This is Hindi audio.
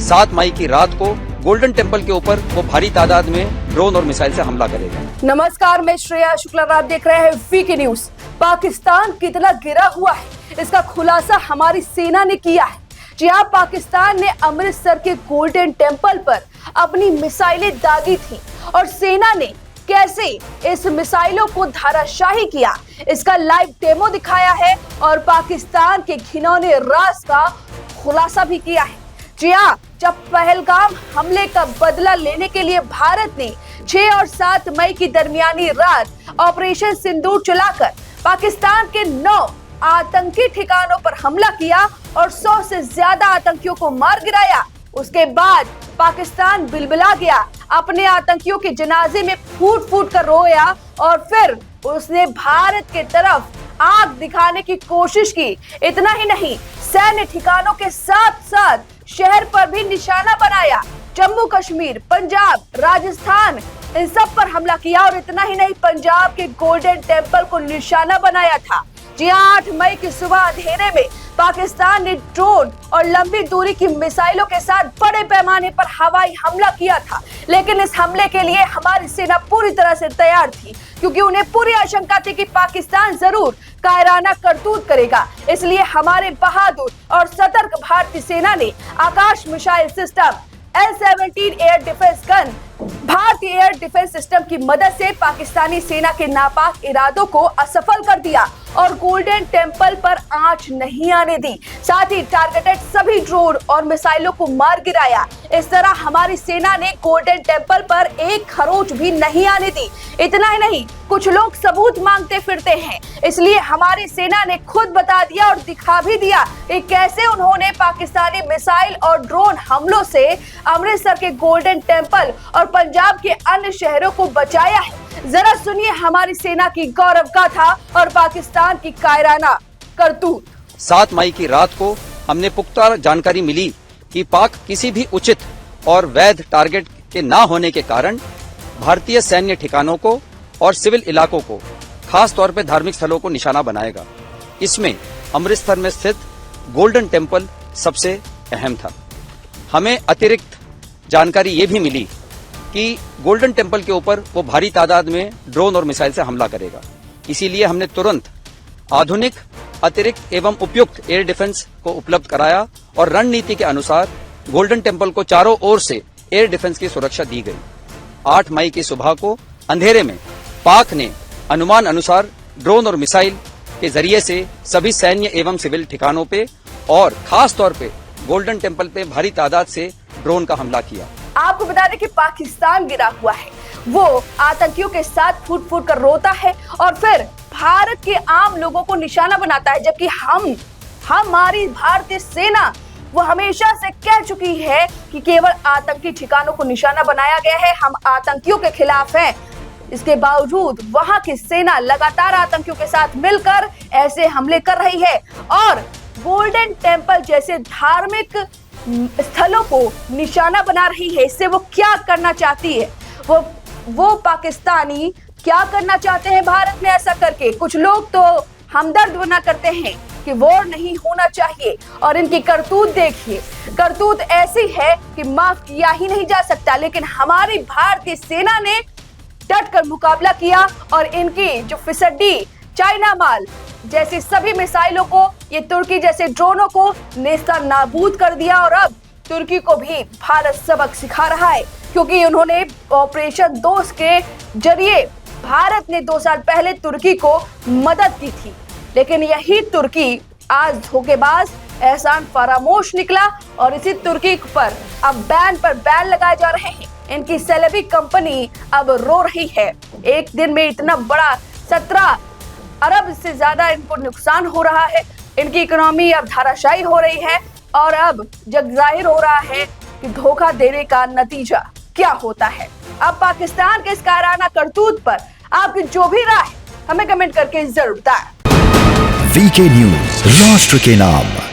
7 मई की रात को गोल्डन टेम्पल के ऊपर वो भारी तादाद में ड्रोन और मिसाइल से हमला करेगा। नमस्कार, मैं श्रेया शुक्ला, आप देख रहे हैं वीके न्यूज। पाकिस्तान कितना गिरा हुआ है, इसका खुलासा हमारी सेना ने किया है। जी हाँ, पाकिस्तान ने अमृतसर के गोल्डन टेम्पल पर अपनी मिसाइलें दागी थी और सेना ने कैसे इस मिसाइलों को धराशायी किया, इसका लाइव डेमो दिखाया है और पाकिस्तान के घिनौने राज का खुलासा भी किया है। जी हाँ, जब पहलगाम हमले का बदला लेने के लिए भारत ने 6 और 7 मई की दरमियानी रात ऑपरेशन सिंदूर चलाकर पाकिस्तान के 9 आतंकी ठिकानों पर हमला किया और 100 से ज्यादा आतंकियों को मार गिराया, उसके बाद पाकिस्तान बिलबिला गया, अपने आतंकियों के जनाजे में फूट फूट कर रोया और फिर उसने भारत के तरफ आग दिखाने की कोशिश की। इतना ही नहीं, सैन्य ठिकानों के साथ साथ शहर पर भी निशाना बनाया। जम्मू कश्मीर, पंजाब, राजस्थान, इन सब पर हमला किया और इतना ही नहीं, पंजाब के गोल्डन टेम्पल को निशाना बनाया था। जी 8 मई की सुबह अंधेरे में पाकिस्तान ने ड्रोन और लंबी दूरी की मिसाइलों के साथ बड़े पैमाने पर हवाई हमला किया था, लेकिन इस हमले के लिए हमारी सेना पूरी तरह से तैयार थी, क्योंकि उन्हें पूरी आशंका थी कि पाकिस्तान जरूर कायराना करतूत करेगा। इसलिए हमारे बहादुर और सतर्क भारतीय सेना ने Akash missile system L-17 air defence gun, भारतीय एयर डिफेंस सिस्टम की मदद से पाकिस्तानी सेना के नापाक इरादों को असफल कर दिया और गोल्डन टेम्पल पर आंच नहीं आने दी। साथ ही टारगेटेड सभी ड्रोन और मिसाइलों को मार गिराया। इस तरह हमारी सेना ने गोल्डन टेम्पल पर एक खरोच भी नहीं आने दी। इतना ही नहीं, कुछ लोग सबूत मांगते फिरते हैं, इसलिए हमारी सेना ने खुद बता दिया और दिखा भी दिया कि कैसे उन्होंने पाकिस्तानी मिसाइल और ड्रोन हमलों से अमृतसर के गोल्डन टेम्पल और पंजाब के अन्य शहरों को बचाया है। जरा सुनिए हमारी सेना की गौरव गाथा और पाकिस्तान की कायराना करतूत। 7 मई की रात को हमने पुख्ता जानकारी मिली कि पाक किसी भी उचित और वैध टारगेट के ना होने के कारण भारतीय सैन्य ठिकानों को और सिविल इलाकों को, खास तौर पर धार्मिक स्थलों को निशाना बनाएगा। इसमें अमृतसर में स्थित गोल्डन टेम्पल सबसे अहम था। हमें अतिरिक्त जानकारी ये भी मिली कि गोल्डन टेम्पल के ऊपर वो भारी तादाद में ड्रोन और मिसाइल से हमला करेगा। इसीलिए हमने तुरंत आधुनिक, अतिरिक्त एवं उपयुक्त एयर डिफेंस को उपलब्ध कराया और रणनीति के अनुसार गोल्डन टेम्पल को चारों ओर से एयर डिफेंस की सुरक्षा दी गई। 8 मई की सुबह को अंधेरे में पाक ने अनुमान अनुसार ड्रोन और मिसाइल के जरिए से सभी सैन्य एवं सिविल ठिकानों पे और खास तौर पे गोल्डन टेम्पल पे भारी तादाद से ड्रोन का हमला किया। आपको बता दें कि पाकिस्तान गिरा हुआ है, वो आतंकियों के साथ फूट फूट कर रोता है और फिर भारत के आम लोगों को निशाना बनाता है, जबकि हमारी भारतीय सेना वो हमेशा से कह चुकी है कि केवल आतंकी ठिकानों को निशाना बनाया गया है, हम आतंकियों के खिलाफ हैं। इसके बावजूद वहां की सेना लगातार आतंकियों के साथ मिलकर ऐसे हमले कर रही है और गोल्डन टेम्पल जैसे धार्मिक स्थलों को निशाना बना रही है। इससे वो क्या करना चाहती है, वो पाकिस्तानी क्या करना चाहते हैं भारत में ऐसा करके? कुछ लोग तो हमदर्द बना करते हैं कि वॉर नहीं होना चाहिए और इनकी करतूत देखिए, करतूत ऐसी है कि माफ किया ही नहीं जा सकता। लेकिन हमारी भारतीय सेना ने डट कर मुकाबला किया और इनकी जो फिसड्डी चाइना माल जैसी सभी मिसाइलों को, ये तुर्की जैसे ड्रोनों को नेस्ता नाबूद कर दिया और अब तुर्की को भी भारत सबक सिखा रहा है, क्योंकि उन्होंने ऑपरेशन दोस्त के जरिए भारत ने 2 साल पहले तुर्की को मदद की थी, लेकिन यही तुर्की आज धोखेबाज, एहसान फरामोश निकला और इसी तुर्की पर अब बैन लगाए जा रहे हैं। इनकी सेलेबी कंपनी अब रो रही है। एक दिन में इतना बड़ा 17 अरब से ज्यादा इनको नुकसान हो रहा है, इनकी इकोनॉमी अब धराशायी हो रही है और अब जग जाहिर हो रहा है कि धोखा देने का नतीजा क्या होता है। अब पाकिस्तान के इस कायराना करतूत पर आपकी जो भी राय हमें कमेंट करके जरूर बताएं। वीके न्यूज, राष्ट्र के नाम।